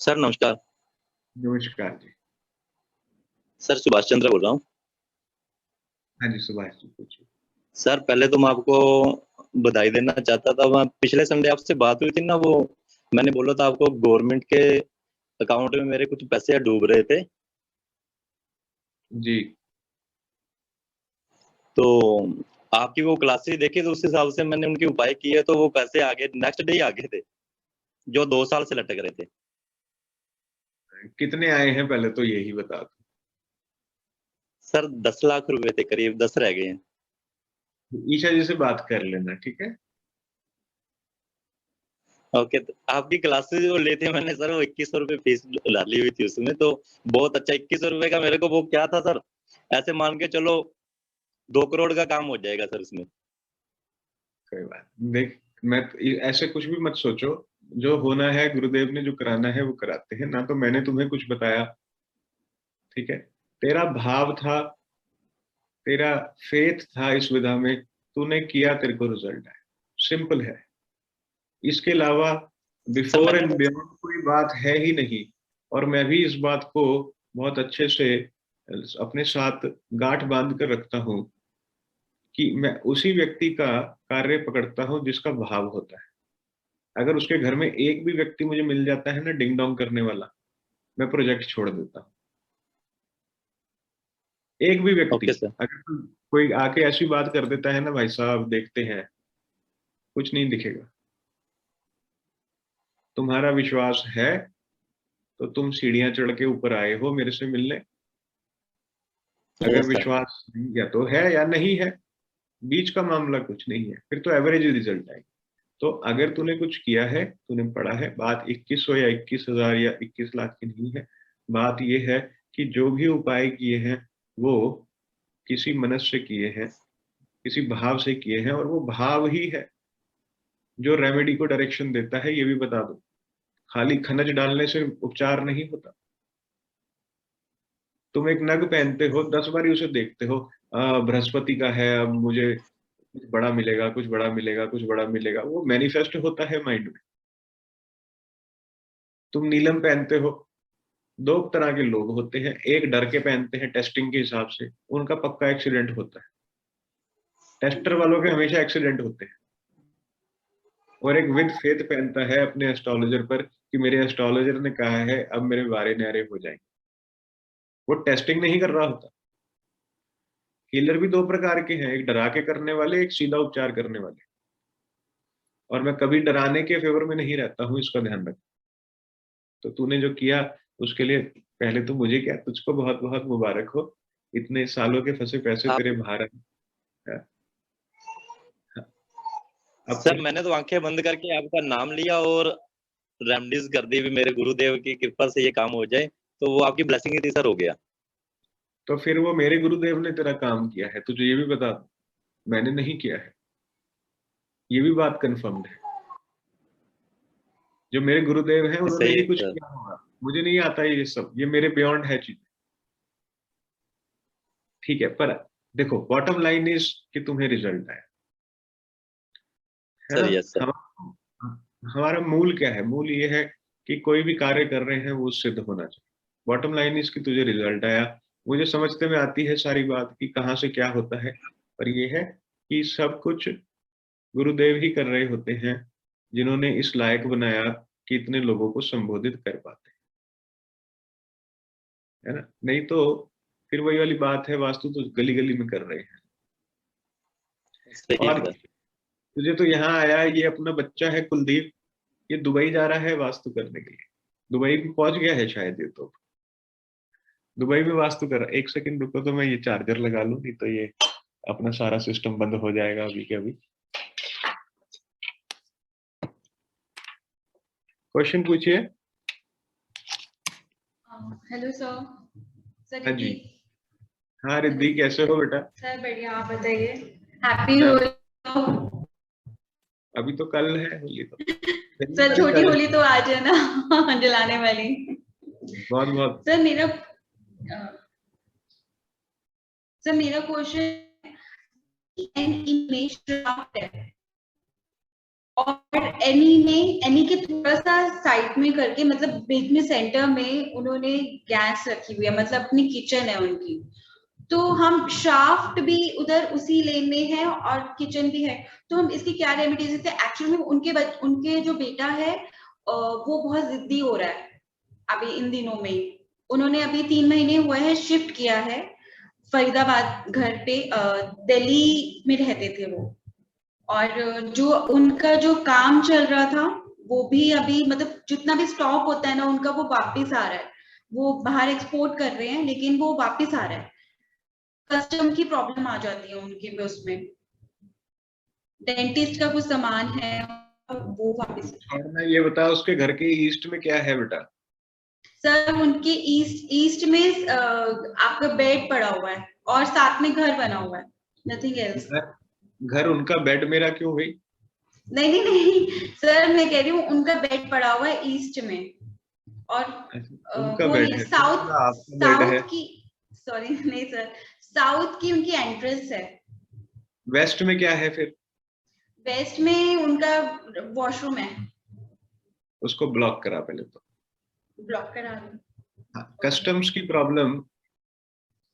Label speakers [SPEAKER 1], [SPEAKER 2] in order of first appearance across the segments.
[SPEAKER 1] Sir नमस्कार।
[SPEAKER 2] नमस्कार जी।
[SPEAKER 1] Sir Subhash Chandra बोल रहा हूँ।
[SPEAKER 2] हाँ जी, सुभाष जी पूछिए।
[SPEAKER 1] सर पहले तो मैं आपको बधाई देना चाहता था। मैं पिछले संडे आपसे बात हुई थी ना, वो मैंने बोला था आपको गवर्नमेंट के अकाउंट में मेरे कुछ पैसे डूब रहे थे।
[SPEAKER 2] जी।
[SPEAKER 1] तो आपकी वो क्लासेस देखी तो उस हिसाब से मैंने उनके उपाय किए, तो वो पैसे आगे नेक्स्ट डे ही आ गए थे, जो 2 साल से लटक रहे थे।
[SPEAKER 2] कितने आए हैं पहले तो यही बता दो।
[SPEAKER 1] सर 10 लाख रुपए थे, करीब 10 रह गए हैं।
[SPEAKER 2] ईशा जी से बात कर लेना, ठीक है?
[SPEAKER 1] ओके, तो आपकी क्लासेस जो लेते मैंने सर, वो 2100 रुपये फीस डाली हुई थी उसमें। तो बहुत अच्छा, 2100 रुपये का मेरे को वो क्या था सर, ऐसे मान के चलो 2 करोड़ का काम हो जाएगा सर इसमें।
[SPEAKER 2] कोई बात नहीं। देख, मैं ऐसे कुछ भी मत सोचो। जो होना है गुरुदेव ने जो कराना है वो कराते हैं ना, तो मैंने तुम्हें कुछ बताया। ठीक है? तेरा भाव था, तेरा फेथ था इस विधा में, तूने किया, तेरे को रिजल्ट आया। सिंपल है। इसके अलावा
[SPEAKER 1] सर
[SPEAKER 2] बिफोर
[SPEAKER 1] मैंने
[SPEAKER 2] एंड बियॉन्ड कोई बात है ही नहीं। और मैं भी इस बात को बहुत अच्छे से अपने साथ गांठ बांध कर रखता हूं कि मैं उसी व्यक्ति का कार्य पकड़ता हूं जिसका भाव होता है। अगर उसके घर में एक भी व्यक्ति मुझे मिल जाता है ना डिंग डोंग करने वाला, मैं प्रोजेक्ट छोड़ देता हूं। एक भी व्यक्ति,
[SPEAKER 1] ओके सर।
[SPEAKER 2] अगर कोई आके ऐसी बात कर देता है ना, भाई साहब देखते हैं, कुछ नहीं दिखेगा। तुम्हारा विश्वास है तो तुम सीढ़ियां चढ़ के ऊपर आए हो मेरे से मिलने। अगर
[SPEAKER 1] यस सर।
[SPEAKER 2] विश्वास नहीं, या तो है या नहीं है, बीच का मामला कुछ नहीं है, फिर तो एवरेज रिजल्ट आएगा। तो अगर तूने कुछ किया है, तूने पढ़ा है, बात 2100 या 21,000 या 21 लाख की नहीं है। बात यह है कि जो भी उपाय किए हैं वो किसी मनस से किए हैं, किसी भाव से किए हैं, और वो भाव ही है जो रेमेडी को डायरेक्शन देता है, ये भी बता दो। खाली खनज डालने से उपचार नहीं होता। तुम एक नग पहनते हो, 10 बारी उसे देखते हो, बृहस्पति का है, अब मुझे कुछ बड़ा मिलेगा, कुछ बड़ा मिलेगा, कुछ बड़ा मिलेगा, वो मैनिफेस्ट होता है माइंड में। तुम नीलम पहनते हो, दो तरह के लोग होते हैं। एक डर के पहनते हैं टेस्टिंग के हिसाब से, उनका पक्का एक्सीडेंट होता है। टेस्टर वालों के हमेशा एक्सीडेंट होते हैं। और एक विद फेथ पहनता है अपने एस्ट्रोलॉजर पर कि मेरे एस्ट्रोलॉजर ने कहा है अब मेरे वारे न्यारे हो जाएंगे। वो टेस्टिंग नहीं कर रहा होता। हीलर भी दो प्रकार के हैं, एक डरा के करने वाले, एक सीधा उपचार करने वाले। और मैं कभी डराने के फेवर में नहीं रहता हूँ, इसका ध्यान रख। तो तूने जो किया उसके लिए पहले तो मुझे क्या, तुझको बहुत बहुत मुबारक हो। इतने सालों के फंसे पैसे
[SPEAKER 1] आप
[SPEAKER 2] तेरे बाहर आए। अब
[SPEAKER 1] सर,
[SPEAKER 2] कुछ,
[SPEAKER 1] मैंने तो आंखें बंद करके आपका नाम लिया और रेमडीज कर दी भी, मेरे गुरुदेव की कृपा से ये काम हो जाए। तो वो आपकी ब्लेसिंग ही थी सर, हो गया।
[SPEAKER 2] तो फिर वो मेरे गुरुदेव ने तेरा काम किया है, तुझे ये भी बता दूं, मैंने नहीं किया है। ये भी बात कंफर्म्ड है। जो मेरे गुरुदेव हैं उन्होंने
[SPEAKER 1] सही
[SPEAKER 2] ही
[SPEAKER 1] है
[SPEAKER 2] कुछ
[SPEAKER 1] सर।
[SPEAKER 2] किया होगा। मुझे नहीं आता ये सब, ये मेरे बियॉन्ड है चीज। ठीक है, पर देखो, बॉटम लाइन इज कि तुम्हें रिजल्ट आया, है ना?
[SPEAKER 1] Sir yes sir.
[SPEAKER 2] हम हमारा मूल क्या है? मूल ये है कि कोई भी कार्य कर रहे हैं वो सिद्ध होना चाहिए। बॉटम लाइन इज कि तुझे रिजल्ट आया। मुझे समझते में आती है सारी बात कि कहाँ से क्या होता है, पर ये है कि सब कुछ गुरुदेव ही कर रहे होते हैं, जिन्होंने इस लायक बनाया कि इतने लोगों को संबोधित कर पाते हैं, है ना? नहीं तो फिर वही वाली बात है, वास्तु तो गली गली में कर रहे हैं।
[SPEAKER 1] सही है
[SPEAKER 2] और
[SPEAKER 1] सर।
[SPEAKER 2] तुझे तो यहाँ आया है, ये अपना बच्चा है कुलदीप, ये दुबई जा रहा है वास्तु करने के लिए। दुबई में पहुंच गया है शायद ये तो। दुबई में वास्तु कर रहा। एक सेकंड रुको, तो मैं ये चार्जर लगा लूं, नहीं तो ये अपना सारा सिस्टम बंद हो जाएगा अभी के अभी। क्वेश्चन पूछिए।
[SPEAKER 3] Hello sir. सर
[SPEAKER 2] हाँ
[SPEAKER 3] रिद्धि।
[SPEAKER 2] जी। हाँ रिद्धि, कैसे हो बेटा?
[SPEAKER 3] सर बढ़िया, आप बताइए। हैप्पी
[SPEAKER 2] मैं
[SPEAKER 3] होली।
[SPEAKER 2] अभी तो कल है होली, तो धन्यवाद
[SPEAKER 3] सर छोटी
[SPEAKER 2] कल है।
[SPEAKER 3] होली तो आज है ना जलाने वाली।
[SPEAKER 2] बहुत बहुत।
[SPEAKER 3] सर मेरा सर मेरा क्वेश्चन एन इमेज ड्राफ्ट है और एनी के थोड़ा सा साइड में करके, मतलब बीच में सेंटर में उन्होंने गैस रखी हुई है, मतलब अपनी किचन है उनकी। तो हम शाफ्ट भी उधर उसी लेन में है और किचन भी है, तो हम इसकी क्या रेमेडी देते हैं? एक्चुअली में उनके जो बेटा है वो बहुत जिद्दी हो रहा है अभी इन दिनों में। उन्होंने अभी 3 महीने हुए हैं शिफ्ट किया है फरीदाबाद घर पे, दिल्ली में रहते थे वो, और जो उनका जो काम चल रहा था वो भी अभी, मतलब जितना भी स्टॉक होता है ना उनका, वो वापस आ रहा है। वो बाहर एक्सपोर्ट कर रहे हैं लेकिन वो वापस आ रहा है। कस्टम की प्रॉब्लम आ जाती है उनके में, उसमें डेंटिस्ट का कुछ सामान है वो वापस।
[SPEAKER 2] और मैं ये बता, उसके घर के ईस्ट में क्या है बेटा?
[SPEAKER 3] सर उनके ईस्ट में आपका बेड पड़ा हुआ है और साथ में घर बना हुआ है, नथिंग एल्स।
[SPEAKER 2] घर उनका, बेड मेरा क्यों हुई?
[SPEAKER 3] नहीं नहीं नहीं सर, मैं कह रही हूँ उनका बेड पड़ा हुआ है ईस्ट में, और
[SPEAKER 2] उनका
[SPEAKER 3] वो
[SPEAKER 2] बेड
[SPEAKER 3] नहीं,
[SPEAKER 2] है,
[SPEAKER 3] साउथ
[SPEAKER 2] आपका बेड है।
[SPEAKER 3] साउथ की, सॉरी नहीं सर, साउथ की उनकी एंट्रेंस है।
[SPEAKER 2] वेस्ट में क्या है फिर?
[SPEAKER 3] वेस्ट में उनका वॉशरूम है।
[SPEAKER 2] उसको ब्लॉक करा पहले तो।
[SPEAKER 3] ब्लॉक करा दूं?
[SPEAKER 2] कस्टम्स की प्रॉब्लम,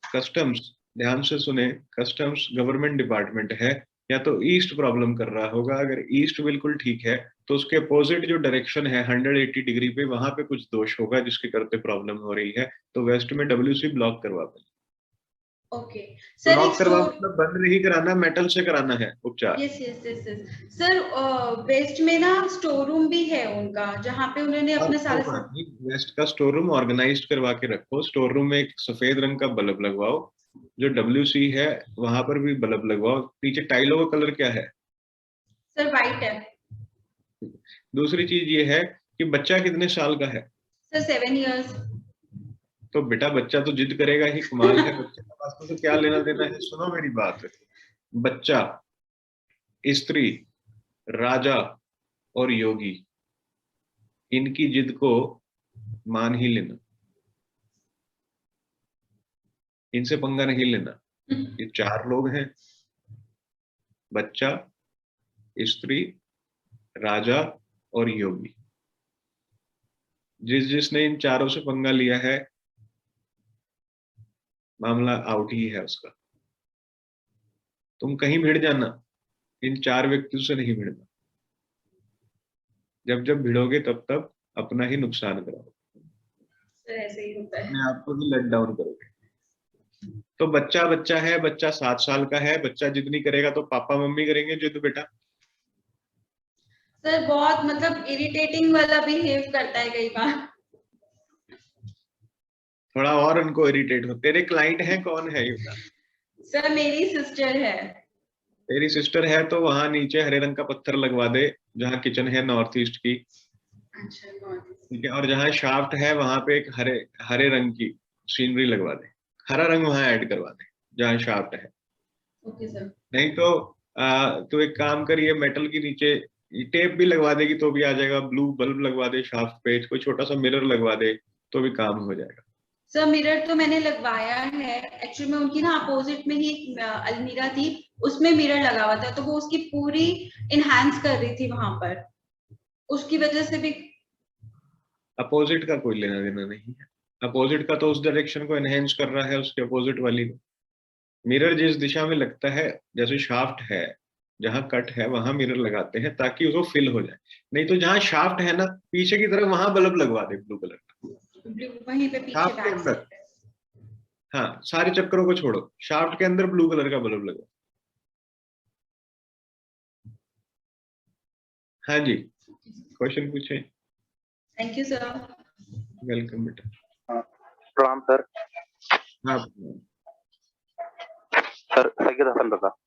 [SPEAKER 2] कस्टम्स, ध्यान से सुने, कस्टम्स गवर्नमेंट डिपार्टमेंट है, या तो ईस्ट प्रॉब्लम कर रहा होगा। अगर ईस्ट बिल्कुल ठीक है तो उसके अपोजिट जो डायरेक्शन है 180 डिग्री पे, वहां पे कुछ दोष होगा जिसके करते प्रॉब्लम हो रही है। तो वेस्ट में WC ब्लॉक करवा पहले।
[SPEAKER 3] ओके सर, एक
[SPEAKER 2] ब्लॉक करवा
[SPEAKER 3] स्टोर।
[SPEAKER 2] मतलब बंद नहीं कराना, मेटल से कराना है उपचार।
[SPEAKER 3] Yes yes yes yes sir, west में ना स्टोर रूम भी है उनका, जहाँ पे उन्होंने
[SPEAKER 2] और
[SPEAKER 3] अपने
[SPEAKER 2] कोई
[SPEAKER 3] सारे
[SPEAKER 2] बात नहीं, वेस्ट का स्टोर रूम ऑर्गेनाइज करवा के रखो। स्टोर रूम में एक सफेद रंग का बल्ब लगवाओ, जो WC है वहां पर भी बल्ब लगवाओ। पीछे टाइलों का कलर क्या है?
[SPEAKER 3] सर वाइट है।
[SPEAKER 2] दूसरी चीज ये है कि बच्चा कितने साल का है?
[SPEAKER 3] Sir 7 years.
[SPEAKER 2] तो बेटा बच्चा तो जिद करेगा ही, कमाल है, बच्चे का पास तो क्या लेना देना है। सुनो मेरी बात, बच्चा, स्त्री, राजा और योगी, इनकी जिद को मान ही लेना, इनसे पंगा नहीं लेना। ये 4 लोग हैं, बच्चा, स्त्री, राजा और योगी। जिसने इन चारों से पंगा लिया है, मामला आउट ही है उसका। तुम कहीं भिड़ जाना, इन 4 व्यक्तियों से नहीं भिड़ना। जब जब भिड़ोगे तब तब अपना ही नुकसान कराओगे,
[SPEAKER 3] सर ऐसे ही होता है।
[SPEAKER 2] अपने आप को ही लेट डाउन करोगे। तो बच्चा बच्चा है, बच्चा 7 साल का है, बच्चा जिद नहीं करेगा तो पापा मम्मी करेंगे जिद बेटा।
[SPEAKER 3] सर बहुत मतलब इरिटेटिंग वाला बिहेव करता है कई बार।
[SPEAKER 2] थोड़ा और उनको इरिटेट हो। तेरे क्लाइंट हैं कौन है ये बता?
[SPEAKER 3] सर मेरी सिस्टर है।
[SPEAKER 2] तेरी सिस्टर है तो वहां नीचे हरे रंग का पत्थर लगवा दे, जहाँ किचन है नॉर्थ ईस्ट की।
[SPEAKER 3] अच्छा बहुत।
[SPEAKER 2] ठीक है, और जहाँ शाफ्ट है वहां पे एक हरे हरे रंग की सीनरी लगवा दे। हरा रंग वहां ऐड करवा दे जहाँ शाफ्ट है।
[SPEAKER 3] Okay sir.
[SPEAKER 2] नहीं तो तू एक काम करिए, मेटल के नीचे टेप भी लगवा देगी तो भी आ जाएगा। ब्लू बल्ब लगवा दे शाफ्ट पे, कोई छोटा सा मिरर लगवा दे तो भी काम हो जाएगा।
[SPEAKER 3] सर मिरर तो मैंने लगवाया है, एक्चुअली में उनकी ना अपोजिट में ही एक अलमीरा थी, उसमें मिरर लगा हुआ था, तो वो उसकी पूरी इनहांस कर रही थी वहां पर, उसकी वजह से भी।
[SPEAKER 2] अपोजिट का कोई लेना देना नहीं है। अपोजिट का तो उस डायरेक्शन को एनहेंस कर रहा है, उसके अपोजिट वाली को। मिरर जिस दिशा में लगता है, जैसे शाफ्ट है जहां कट है वहां मिरर लगाते हैं ताकि उसको फिल हो जाए। नहीं तो जहां शाफ्ट है ना पीछे की तरफ, वहां बल्ब लगवा दे ब्लू कलर का।
[SPEAKER 3] वहीं पे पीछे
[SPEAKER 2] शाफ्ट के
[SPEAKER 3] बैक
[SPEAKER 2] अंदर,
[SPEAKER 3] साइड पे।
[SPEAKER 2] हाँ, सारे चक्करों को छोड़ो, शाफ्ट के अंदर ब्लू कलर का बल्ब लगवा। हाँ जी, क्वेश्चन पूछे।
[SPEAKER 3] Thank you sir.
[SPEAKER 2] वेलकम बेटा।
[SPEAKER 4] प्रणाम सर।
[SPEAKER 2] हाँ,
[SPEAKER 4] सर सैयद हसन रजा।